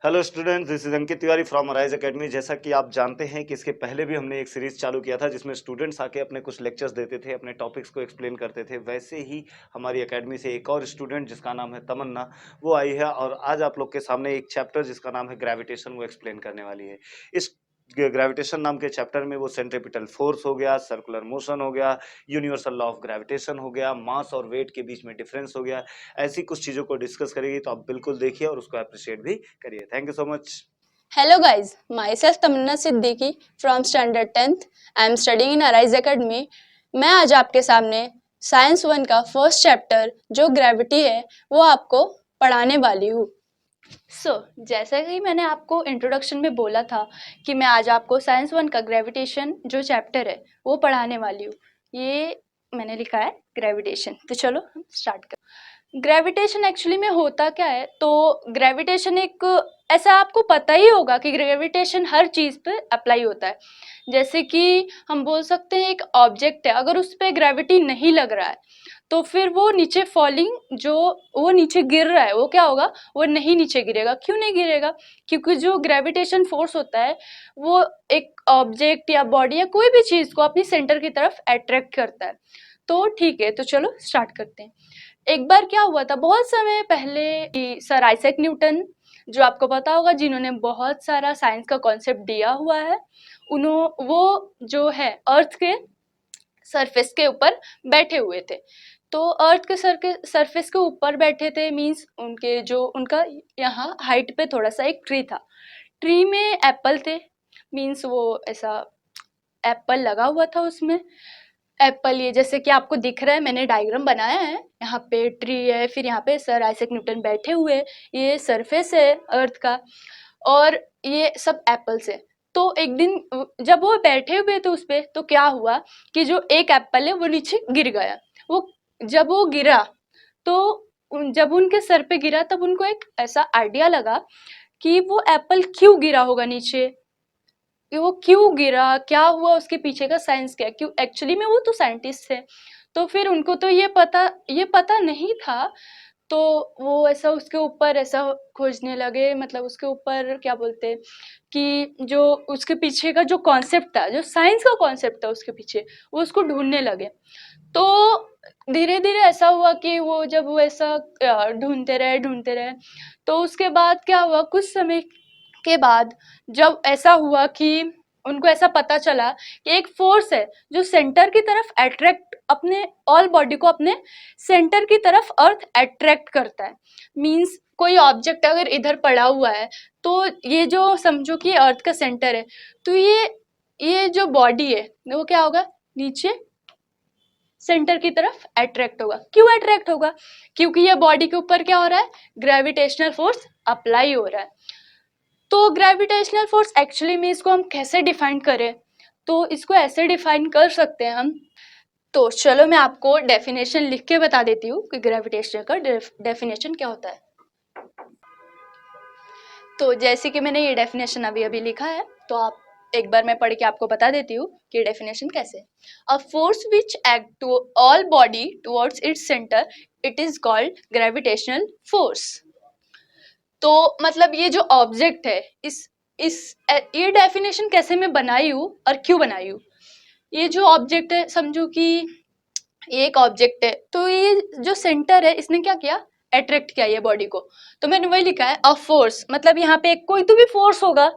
Hello students, this is Ankit Tiwari from arise academy. जैसा कि आप जानते हैं कि इसके पहले भी हमने एक सीरीज चालू किया था जिसमें स्टूडेंट्स आके अपने कुछ लेक्चर्स देते थे, अपने टॉपिक्स को एक्सप्लेन करते थे। वैसे ही हमारी एकेडमी से एक और स्टूडेंट जिसका नाम है तमन्ना, वो आई है और आज आप लोग के सामने एक चैप्टर जिसका नाम है ग्रेविटेशन वो एक्सप्लेन करने वाली है। इस ग्रेविटेशन नाम के चैप्टर में वो सेंट्रीपिटल फोर्स हो गया, सर्कुलर मोशन हो गया, यूनिवर्सल लॉ ऑफ ग्रेविटेशन हो गया, मास और वेट के बीच में डिफरेंस हो गया, ऐसी कुछ चीज़ों को डिस्कस करेगी। तो आप बिल्कुल देखिए और उसको अप्रिशिएट भी करिए। Thank you so much. Hello guys, myself Tamanna Siddiqui from standard 10th. I am studying in Arise Academy. मैं आज आपके सामने साइंस 1 का फर्स्ट चैप्टर जो ग्रेविटी है वो आपको पढ़ाने वाली हूँ। जैसा कि मैंने आपको इंट्रोडक्शन में बोला था कि मैं आज आपको साइंस 1 का ग्रेविटेशन जो चैप्टर है वो पढ़ाने वाली हूँ। ये मैंने लिखा है ग्रेविटेशन। तो चलो हम स्टार्ट करें। ग्रेविटेशन एक्चुअली में होता क्या है, तो ग्रेविटेशन एक ऐसा आपको पता ही होगा कि ग्रेविटेशन हर चीज़ पे अप्लाई होता है। जैसे कि हम बोल सकते हैं एक ऑब्जेक्ट है, अगर उस पर ग्रेविटी नहीं लग रहा है तो फिर वो नीचे फॉलिंग जो वो नीचे गिर रहा है वो क्या होगा, वो नहीं नीचे गिरेगा। क्यों नहीं गिरेगा? क्योंकि जो ग्रेविटेशन फोर्स होता है वो एक ऑब्जेक्ट या बॉडी या कोई भी चीज़ को अपनी सेंटर की तरफ अट्रैक्ट करता है। तो ठीक है, तो चलो स्टार्ट करते हैं। एक बार क्या हुआ था बहुत समय पहले, सर आइजैक न्यूटन, जो आपको पता होगा, जिन्होंने बहुत सारा साइंस का कॉन्सेप्ट दिया हुआ है, वो जो है अर्थ के सरफेस के ऊपर बैठे हुए थे। तो अर्थ के सरफेस के ऊपर बैठे थे मींस उनका यहाँ हाइट पे थोड़ा सा एक ट्री था। ट्री में एप्पल थे, मींस वो ऐसा एप्पल लगा हुआ था उसमें। एप्पल ये जैसे कि आपको दिख रहा है, मैंने डायग्राम बनाया है। यहाँ पे ट्री है, फिर यहाँ पे सर आइजैक न्यूटन बैठे हुए, ये सरफेस है अर्थ का, और ये सब एप्पल्स है। तो एक दिन जब वो बैठे हुए थे उस पे, तो क्या हुआ कि जो एक एप्पल है वो नीचे गिर गया। जब वो गिरा तो जब उनके सर पे गिरा तब उनको एक ऐसा आइडिया लगा कि वो एप्पल क्यों गिरा होगा नीचे, कि वो क्यों गिरा, क्या हुआ, उसके पीछे का साइंस क्या है। क्यों, एक्चुअली में वो तो साइंटिस्ट थे, तो फिर उनको तो ये पता नहीं था। तो वो ऐसा उसके ऊपर ऐसा खोजने लगे, मतलब उसके ऊपर क्या बोलते हैं कि जो उसके पीछे का जो कॉन्सेप्ट था, जो साइंस का कॉन्सेप्ट था उसके पीछे, वो उसको ढूंढने लगे। तो धीरे धीरे ऐसा हुआ कि वो ऐसा ढूंढते रहे। तो उसके बाद क्या हुआ, कुछ समय के बाद जब ऐसा हुआ कि उनको ऐसा पता चला कि एक फोर्स है जो सेंटर की तरफ अट्रैक्ट, अपने ऑल बॉडी को अपने सेंटर की तरफ अर्थ अट्रैक्ट करता है। मींस कोई ऑब्जेक्ट अगर इधर पड़ा हुआ है तो ये जो समझो कि अर्थ का सेंटर है, तो ये जो बॉडी है वो क्या होगा, नीचे सेंटर की तरफ अट्रैक्ट होगा। क्यों अट्रैक्ट होगा? क्योंकि ये बॉडी के ऊपर क्या हो रहा है, ग्रेविटेशनल फोर्स अप्लाई हो रहा है। तो ग्रेविटेशनल फोर्स एक्चुअली में इसको हम कैसे डिफाइन करें, तो इसको ऐसे डिफाइन कर सकते हैं हम। तो चलो मैं आपको डेफिनेशन लिख के बता देती हूँ कि ग्रेविटेशन का डेफिनेशन क्या होता है। तो जैसे कि मैंने ये डेफिनेशन अभी अभी लिखा है, तो आप एक बार मैं पढ़ के आपको बता देती हूँ कि डेफिनेशन कैसे। A force which act to all body towards its centre, it is called gravitational force. तो मतलब ये जो ऑब्जेक्ट है, ये डेफिनेशन कैसे मैं बनाई हूँ और क्यों बनाई हूँ। ये जो ऑब्जेक्ट है, समझो कि ये एक ऑब्जेक्ट है, तो ये जो सेंटर है इसने क्या किया, अट्रैक्ट किया ये बॉडी को। तो मैंने वही लिखा है अ फोर्स, मतलब यहाँ पे कोई तो भी फोर्स होगा।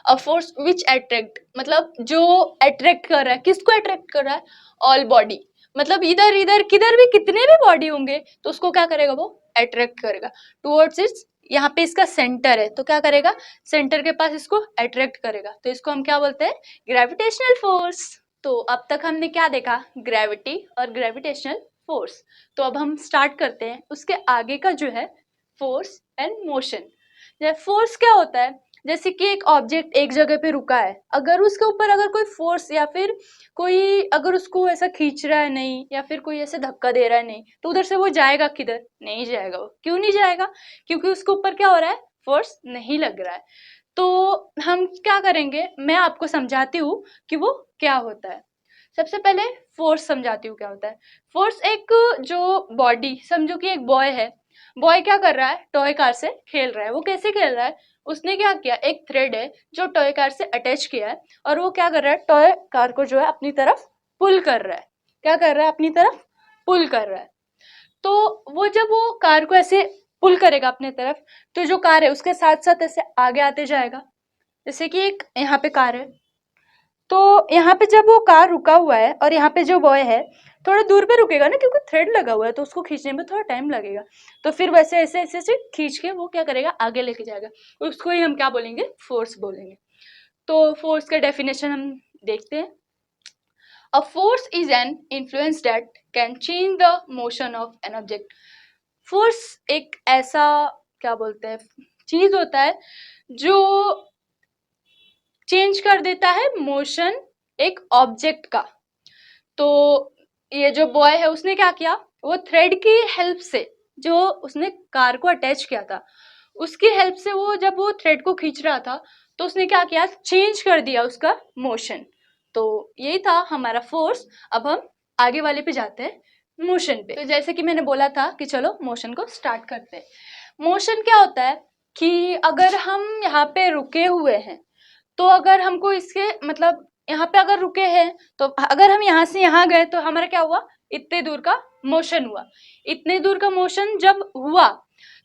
अ फोर्स विच अट्रैक्ट, मतलब जो अट्रैक्ट कर रहा है, किसको अट्रैक्ट कर रहा है, ऑल बॉडी, मतलब इधर इधर किधर भी कितने भी बॉडी होंगे तो उसको क्या करेगा, वो अट्रैक्ट करेगा टुवर्ड्स इट्स। यहाँ पे इसका सेंटर है तो क्या करेगा, सेंटर के पास इसको अट्रैक्ट करेगा। तो इसको हम क्या बोलते हैं, ग्रेविटेशनल फोर्स। तो अब तक हमने क्या देखा, ग्रेविटी और ग्रेविटेशनल फोर्स। तो अब हम स्टार्ट करते हैं उसके आगे का जो है फोर्स एंड मोशन। फोर्स क्या होता है, जैसे कि एक ऑब्जेक्ट एक जगह पे रुका है, अगर उसके ऊपर अगर कोई फोर्स या फिर कोई अगर उसको ऐसा खींच रहा है नहीं, या फिर कोई ऐसे धक्का दे रहा है नहीं, तो उधर से वो जाएगा किधर, नहीं जाएगा। वो क्यों नहीं जाएगा, क्योंकि उसके ऊपर क्या हो रहा है, फोर्स नहीं लग रहा है। तो हम क्या करेंगे, मैं आपको समझाती हूँ कि वो क्या होता है। सबसे पहले फोर्स समझाती हूँ क्या होता है। फोर्स एक जो बॉडी, समझो कि एक बॉय है, बॉय क्या कर रहा है, टॉय कार से खेल रहा है। वो कैसे खेल रहा है, उसने क्या किया, एक थ्रेड है जो टॉय कार से अटैच किया है और वो क्या कर रहा है, टॉय कार को जो है अपनी तरफ पुल कर रहा है। क्या कर रहा है, अपनी तरफ पुल कर रहा है। तो वो जब वो कार को ऐसे पुल करेगा अपने तरफ, तो जो कार है उसके साथ साथ ऐसे आगे आते जाएगा। जैसे कि एक यहाँ पे कार है, तो यहाँ पे जब वो कार रुका हुआ है और यहाँ पे जो बॉय है थोड़ा दूर पे रुकेगा ना, क्योंकि थ्रेड लगा हुआ है तो उसको खींचने में थोड़ा टाइम लगेगा। तो फिर वैसे ऐसे ऐसे ऐसे खींच के वो क्या करेगा, आगे लेके जाएगा। उसको ही हम क्या बोलेंगे, फोर्स बोलेंगे। तो फोर्स का डेफिनेशन हम देखते हैं। A force is an influence that can change the motion of an object. Force एक ऐसा क्या बोलते हैं चीज होता है जो चेंज कर देता है मोशन एक ऑब्जेक्ट का। तो ये जो बॉय है उसने क्या किया, वो थ्रेड की हेल्प से, जो उसने कार को अटैच किया था उसकी हेल्प से, वो जब वो थ्रेड को खींच रहा था तो उसने क्या किया, चेंज कर दिया उसका मोशन। तो यही था हमारा फोर्स। अब हम आगे वाले पे जाते हैं, मोशन पे। तो जैसे कि मैंने बोला था कि चलो मोशन को स्टार्ट करते हैं। मोशन क्या होता है कि अगर हम यहाँ पे रुके हुए हैं, तो अगर हमको इसके मतलब यहाँ पे अगर रुके हैं, तो अगर हम यहाँ से यहाँ गए तो हमारा क्या हुआ, इतने दूर का मोशन हुआ। इतने दूर का मोशन जब हुआ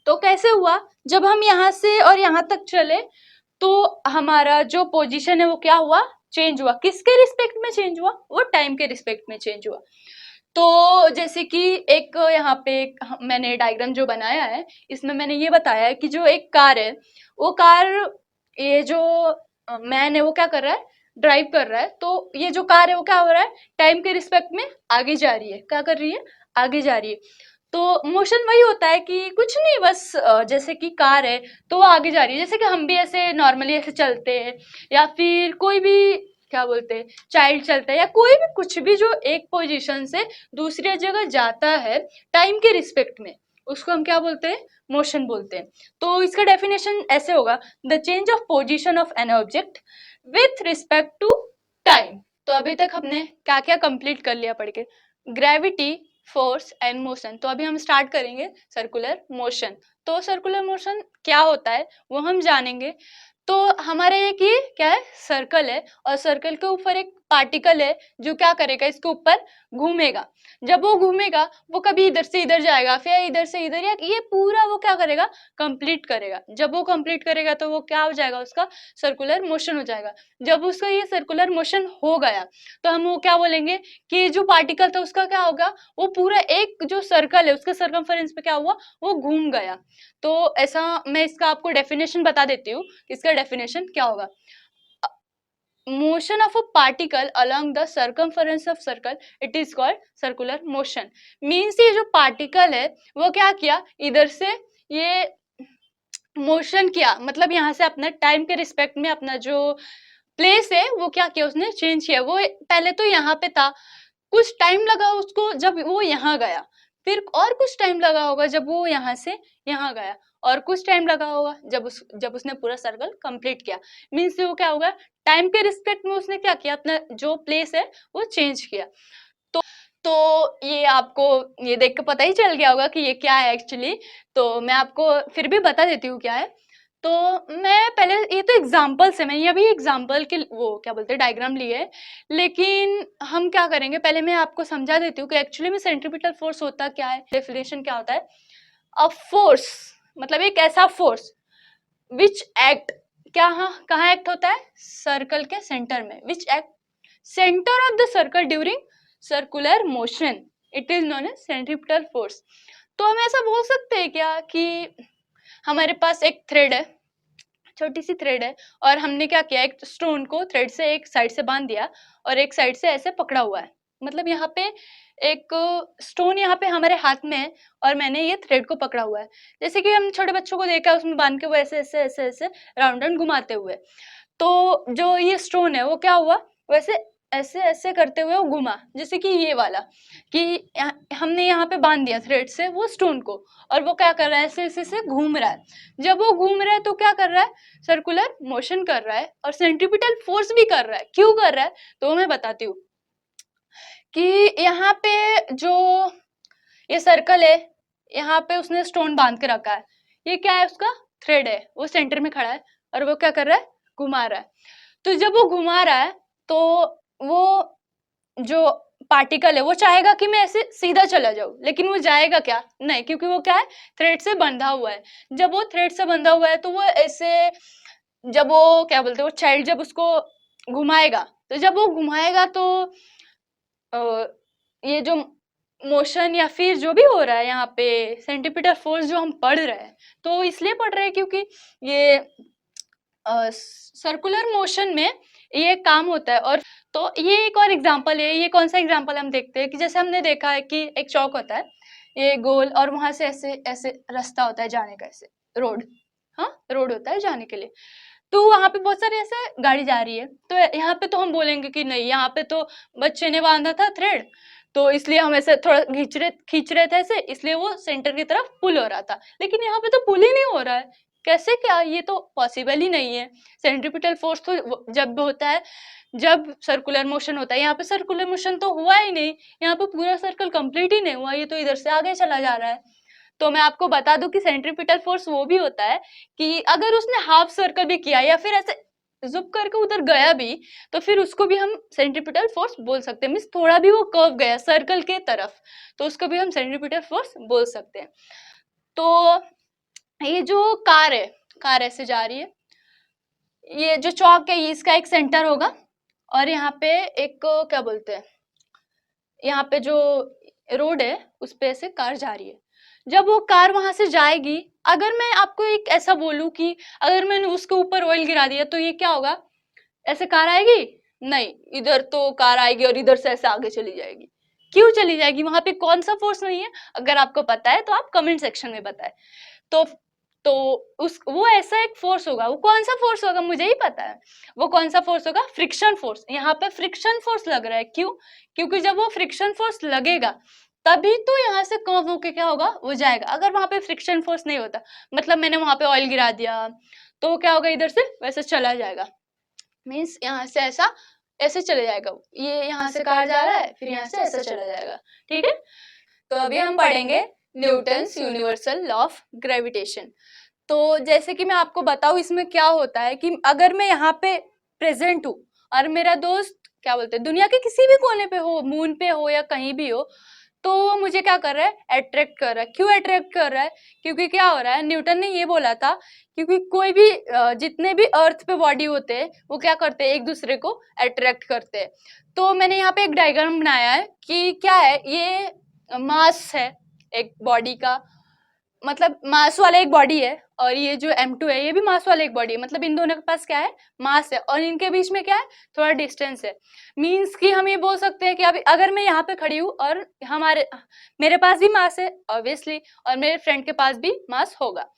तो कैसे हुआ, जब हम यहाँ से और यहाँ तक चले तो हमारा जो पोजीशन है वो क्या हुआ, चेंज हुआ। किसके रिस्पेक्ट में चेंज हुआ, वो टाइम के रिस्पेक्ट में चेंज हुआ। तो जैसे कि एक यहाँ पे मैंने डायग्राम जो बनाया है, इसमें मैंने ये बताया है कि जो एक कार है, वो कार, ये जो मैन है वो क्या कर रहा है, ड्राइव कर रहा है। तो ये जो कार है वो क्या हो रहा है, टाइम के रिस्पेक्ट में आगे जा रही है। क्या कर रही है, आगे जा रही है। तो मोशन वही होता है कि कुछ नहीं, बस जैसे कि कार है तो वो आगे जा रही है, जैसे कि हम भी ऐसे नॉर्मली ऐसे चलते हैं, या फिर कोई भी क्या बोलते हैं चाइल्ड चलता है, या कोई भी कुछ भी जो एक पोजीशन से दूसरी जगह जाता है टाइम के रिस्पेक्ट में, उसको हम क्या बोलते हैं, मोशन बोलते हैं। तो इसका डेफिनेशन ऐसे होगा, the change of position of an object with respect to time. तो अभी तक हमने क्या क्या कंप्लीट कर लिया पढ़ के, ग्रेविटी, फोर्स एंड मोशन। तो अभी हम स्टार्ट करेंगे सर्कुलर मोशन। तो सर्कुलर मोशन क्या होता है वो हम जानेंगे। तो हमारे एक ये क्या है, सर्कल है, और सर्कल के ऊपर एक पार्टिकल है जो क्या करेगा, इसके ऊपर घूमेगा। जब वो घूमेगा वो कभी इधर से इधर जाएगा, फिर इधर से इधर, या ये पूरा वो क्या करेगा, कंप्लीट करेगा। जब वो कंप्लीट करेगा तो वो क्या हो जाएगा, उसका सर्कुलर मोशन हो जाएगा। जब उसका ये सर्कुलर मोशन हो गया तो हम वो क्या बोलेंगे कि जो पार्टिकल था उसका क्या होगा, वो पूरा एक जो सर्कल है उसके सर्कमफेरेंस पे क्या हुआ, वो घूम गया। तो ऐसा मैं इसका आपको डेफिनेशन बता देती हूँ, इसका डेफिनेशन क्या होगा। Motion of a particle along the circumference of circle, it is called circular motion. Means ये जो पार्टिकल है वो क्या किया, इधर से ये मोशन किया, मतलब यहाँ से अपना टाइम के रिस्पेक्ट में अपना जो प्लेस है वो क्या किया, उसने चेंज किया। वो पहले तो यहाँ पे था, कुछ टाइम लगा उसको जब वो यहाँ गया, फिर और कुछ टाइम लगा होगा जब वो यहाँ से यहाँ गया, और कुछ टाइम लगा होगा जब उसने पूरा सर्कल कंप्लीट किया। मीन्स वो क्या होगा, टाइम के रिस्पेक्ट में उसने क्या किया, अपना जो प्लेस है वो चेंज किया। तो ये आपको ये देख के पता ही चल गया होगा कि ये क्या है एक्चुअली। तो मैं आपको फिर भी बता देती हूँ क्या है। तो मैं पहले, ये तो एग्जाम्पल्स है, मैं ये अभी एग्जाम्पल के वो क्या बोलते हैं डायग्राम लिए है, लेकिन हम क्या करेंगे, पहले मैं आपको समझा देती हूँ कि एक्चुअली में सेंट्रीपिटल फोर्स होता क्या है, डेफिनेशन क्या होता है। अ फोर्स मतलब एक ऐसा फोर्स विच एक्ट, कहाँ एक्ट होता है, सर्कल के सेंटर में, which act centre of the circle during circular motion, it is known as centripetal force. तो हम ऐसा बोल सकते हैं क्या कि हमारे पास एक थ्रेड है, छोटी सी थ्रेड है, और हमने क्या किया, एक स्टोन को थ्रेड से एक साइड से बांध दिया और एक साइड से ऐसे पकड़ा हुआ है। मतलब यहाँ पे एक स्टोन यहाँ पे हमारे हाथ में है और मैंने ये थ्रेड को पकड़ा हुआ है। जैसे कि हम छोटे बच्चों को देखा है, उसमें बांध के वो ऐसे ऐसे ऐसे ऐसे राउंड राउंड घुमाते हुए। तो जो ये स्टोन है वो क्या हुआ, वैसे ऐसे ऐसे करते हुए वो घुमा, जैसे कि ये वाला कि हमने यहाँ पे बांध दिया थ्रेड से वो स्टोन को, और वो क्या कर रहा है, ऐसे ऐसे ऐसे घूम रहा है। जब वो घूम रहा है तो क्या कर रहा है, सर्कुलर मोशन कर रहा है, और सेंट्रीपिटल फोर्स भी कर रहा है। क्यों कर रहा है तो मैं बताती हूँ कि यहाँ पे जो ये सर्कल है, यहाँ पे उसने स्टोन बांध के रखा है, ये क्या है, उसका थ्रेड है, वो सेंटर में खड़ा है और वो क्या कर रहा है, घुमा रहा है। तो जब वो घुमा रहा है तो वो जो पार्टिकल है वो चाहेगा कि मैं ऐसे सीधा चला जाऊं, लेकिन वो जाएगा क्या, नहीं, क्योंकि वो क्या है, थ्रेड से बंधा हुआ है। जब वो थ्रेड से बंधा हुआ है तो वो ऐसे, जब वो क्या बोलते हैं, वो चाइल्ड जब उसको घुमाएगा, तो जब वो घुमाएगा तो ये जो मोशन या फिर जो भी हो रहा है यहाँ पे, सेंटीपीटल फोर्स जो हम पढ़ रहे हैं, तो इसलिए पढ़ रहे हैं क्योंकि ये सर्कुलर मोशन में ये काम होता है। और तो ये एक और एग्जांपल है, ये कौन सा एग्जांपल हम देखते हैं कि जैसे हमने देखा है कि एक चौक होता है, ये गोल, और वहां से ऐसे ऐसे रास्ता होता है जाने का, ऐसे रोड, हाँ रोड होता है जाने के लिए। तो वहां पे बहुत सारी ऐसे गाड़ी जा रही है, तो यहाँ पे तो हम बोलेंगे कि नहीं, यहाँ पे तो बच्चे ने बांधा था थ्रेड, तो इसलिए हम ऐसे थोड़ा खींच रहे थे ऐसे, इसलिए वो सेंटर की तरफ पुल हो रहा था। लेकिन यहाँ पे तो पुल ही नहीं हो रहा है, कैसे, क्या, ये तो पॉसिबल ही नहीं है। सेंट्रीपिटल फोर्स तो जब होता है जब सर्कुलर मोशन होता है, यहाँ पे सर्कुलर मोशन तो हुआ ही नहीं, यहाँ पे पूरा सर्कल कंप्लीट ही नहीं हुआ, ये तो इधर से आगे चला जा रहा है। तो मैं आपको बता दूं कि सेंट्रीपिटल फोर्स वो भी होता है कि अगर उसने हाफ सर्कल भी किया या फिर ऐसे जुप करके उधर गया भी, तो फिर उसको भी हम सेंट्रीपिटल फोर्स बोल सकते हैं। मीन्स थोड़ा भी वो कर्व गया सर्कल के तरफ, तो उसको भी हम सेंट्रीपिटल फोर्स बोल सकते हैं। तो ये जो कार है, कार ऐसे जा रही है, ये जो चौक है, ये इसका एक सेंटर होगा, और यहाँ पे एक क्या बोलते हैं, यहाँ पे जो रोड है उस पे ऐसे कार जा रही है। जब वो कार वहां से जाएगी, अगर मैं आपको एक ऐसा बोलूं कि अगर मैंने उसके ऊपर ऑयल गिरा दिया तो ये क्या होगा, ऐसे कार आएगी, नहीं, इधर तो कार आएगी और इधर से ऐसे आगे चली जाएगी। क्यों चली जाएगी, वहां पे कौन सा फोर्स नहीं है, अगर आपको पता है तो आप कमेंट सेक्शन में बताएं। तो तो उस वो ऐसा एक फोर्स होगा, वो कौन सा फोर्स होगा मुझे ही पता है, वो कौन सा फोर्स होगा, फ्रिक्शन फोर्स। यहाँ पे फ्रिक्शन फोर्स लग रहा है, क्यों, क्योंकि जब वो फ्रिक्शन फोर्स लगेगा तभी तो यहाँ से कर्व होके क्या होगा, वो जाएगा। अगर वहां पे फ्रिक्शन फोर्स नहीं होता, मतलब मैंने वहां पे ऑयल गिरा दिया, तो वो क्या होगा, इधर से वैसे चला जाएगा, मीन्स यहाँ से ऐसा ऐसे चले जाएगा, ये यहाँ से कार जा रहा है, फिर यहाँ से ऐसा चला जाएगा, ठीक है। तो अभी हम पढ़ेंगे Newton's universal law of gravitation. तो जैसे कि मैं आपको बताऊं इसमें क्या होता है कि अगर मैं यहाँ पे प्रेजेंट हूँ और मेरा दोस्त क्या बोलते हैं दुनिया के किसी भी कोने पे हो, मून पे हो या कहीं भी हो, तो वो मुझे क्या कर रहा है, अट्रैक्ट कर रहा है। क्यों अट्रैक्ट कर रहा है, क्योंकि क्या हो रहा है, न्यूटन ने ये बोला था, क्योंकि कोई भी जितने भी अर्थ पे बॉडी होते हैं वो क्या करते हैं, एक दूसरे को अट्रैक्ट करते हैं। तो मैंने यहाँ पे एक डायग्राम बनाया है कि क्या है, ये मास है एक बॉडी का, मतलब मास वाला एक बॉडी है, और ये जो M2 है ये भी मास वाला एक बॉडी है, मतलब इन दोनों के पास क्या है, मास है, और इनके बीच में क्या है, थोड़ा डिस्टेंस है। मींस कि हम ये बोल सकते हैं कि अभी अगर मैं यहाँ पे खड़ी हूँ और मेरे पास भी मास है ऑब्वियसली, और मेरे फ्रेंड के पास भी मास होगा,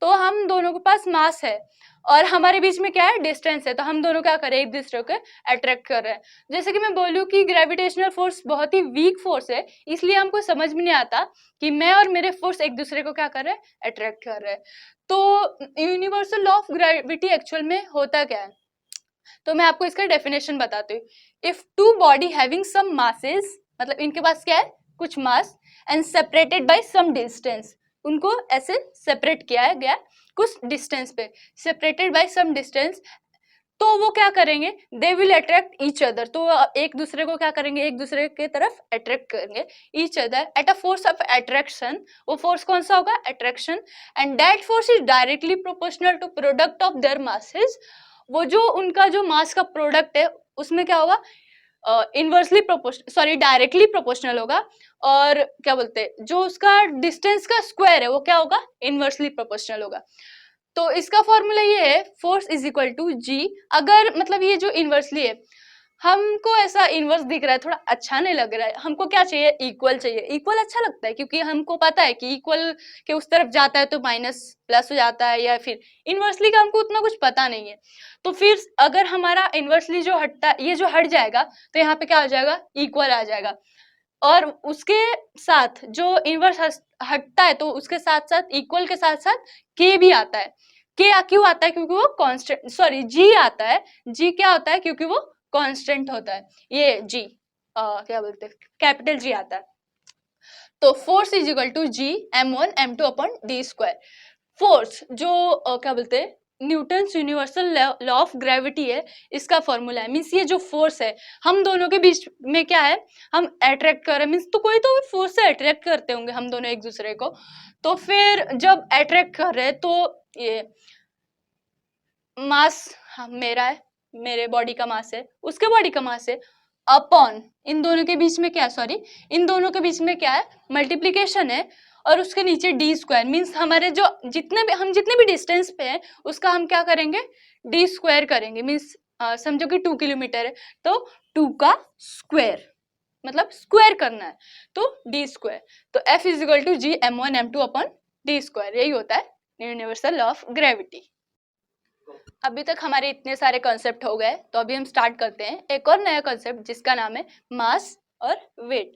तो हम दोनों के पास मास है और हमारे बीच में क्या है, डिस्टेंस है, तो हम दोनों क्या कर रहे हैं, एक दूसरे को अट्रैक्ट कर रहे हैं। जैसे कि मैं बोलूँ कि ग्रेविटेशनल फोर्स बहुत ही वीक फोर्स है, इसलिए हमको समझ में नहीं आता कि मैं और मेरे फोर्स एक दूसरे को क्या कर रहे हैं, अट्रैक्ट कर रहे हैं। तो universal law of gravity actual में होता क्या है, तो मैं आपको इसका डेफिनेशन बताती हूँ। If two body having some masses, मतलब इनके पास क्या है, कुछ mass, and separated by some distance, उनको ऐसे सेपरेट किया गया कुछ डिस्टेंस पे, सेपरेटेड बाय सम डिस्टेंस, तो वो क्या करेंगे, they will attract each other, तो एक दूसरे को क्या करेंगे, एक दूसरे के तरफ अट्रैक्ट करेंगे each other at a force of attraction. वो फोर्स कौन सा होगा, attraction, and that force is directly proportional to product of their masses. वो जो उनका जो मास का प्रोडक्ट है उसमें क्या होगा, inversely proportional, sorry directly proportional होगा, और क्या बोलते हैं जो उसका डिस्टेंस का स्क्वायर है वो क्या होगा, इनवर्सली प्रोपोर्शनल होगा। तो इसका फॉर्मूला ये है, फोर्स इज इक्वल टू जी, अगर मतलब ये जो इनवर्सली है, हमको ऐसा इनवर्स दिख रहा है, थोड़ा अच्छा नहीं लग रहा है, हमको क्या चाहिए, इक्वल चाहिए। इक्वल अच्छा लगता है क्योंकि हमको पता है कि इक्वल के उस तरफ जाता है तो माइनस प्लस हो जाता है, या फिर इनवर्सली का हमको उतना कुछ पता नहीं है। तो फिर अगर हमारा इनवर्सली जो हटता है, ये जो हट जाएगा, तो यहाँ पे क्या हो जाएगा, इक्वल आ जाएगा, और उसके साथ जो इनवर्स हटता है तो उसके साथ साथ इक्वल के साथ साथ के भी आता है। के क्यों आता है, क्योंकि वो कांस्टेंट, सॉरी जी आता है, जी क्या होता है, क्योंकि वो कांस्टेंट होता है, ये जी क्या बोलते हैं, कैपिटल जी आता है। तो force is equal to G m1 m2 upon D square. Force जो क्या बोलते हैं Newton's universal law of gravity है, इसका फॉर्मूला है। मीन्स ये जो फोर्स है हम दोनों के बीच में क्या है, हम अट्रैक्ट कर रहे हैं, मीन्स तो कोई तो फोर्स से अट्रैक्ट करते होंगे हम दोनों एक दूसरे को। तो फिर जब अट्रैक्ट कर रहे हैं तो ये मास मेरा है, मेरे बॉडी का मास है, उसके बॉडी का मास है, अपॉन इन दोनों के बीच में क्या है, सॉरी इन दोनों के बीच में क्या है, मल्टीप्लीकेशन है, और उसके नीचे डी स्क्वायर। मीन्स हमारे जो जितने भी डिस्टेंस पे हैं उसका हम क्या करेंगे, डी स्क्वायर करेंगे। मीन्स समझो कि 2 किलोमीटर है तो 2 का स्क्वायर, मतलब स्क्वायर करना है, तो डी स्क्वायर। तो F is equal to G m1 m2 upon D square, यही होता है यूनिवर्सल लॉ ऑफ ग्रेविटी। अभी तक हमारे इतने सारे कॉन्सेप्ट हो गए, तो अभी हम स्टार्ट करते हैं एक और नया कॉन्सेप्ट जिसका नाम है मास और वेट।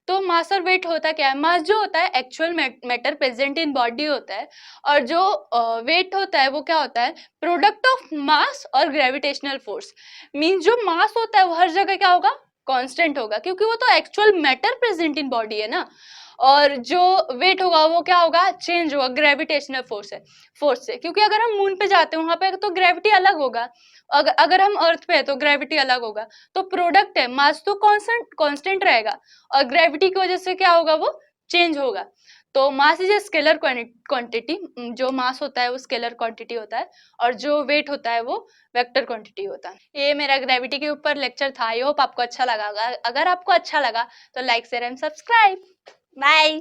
तो मास और वेट होता क्या है, मास जो होता है actual matter present in body होता है, और जो वेट होता है वो क्या होता है, प्रोडक्ट ऑफ मास और ग्रेविटेशनल फोर्स। मीन्स जो मास होता है वो हर जगह क्या होगा, कांस्टेंट होगा, क्योंकि वो तो actual matter present in body है ना। और जो वेट होगा वो क्या होगा, चेंज होगा ग्रेविटेशनल फोर्स से, क्योंकि अगर हम मून पे जाते हैं वहां पे तो ग्रेविटी अलग होगा, अगर हम अर्थ पे है तो ग्रेविटी अलग होगा। तो प्रोडक्ट है, मास तो कांस्टेंट रहेगा, और ग्रेविटी की वजह से क्या होगा, वो चेंज होगा। तो mass is a scalar quantity, जो मास होता है वो स्केलर क्वांटिटी होता है, और जो वेट होता है वो वेक्टर क्वांटिटी होता है। ये मेरा ग्रेविटी के ऊपर लेक्चर था। आई होप आपको अच्छा लगा। अगर आपको अच्छा लगा तो like share and subscribe. Bye.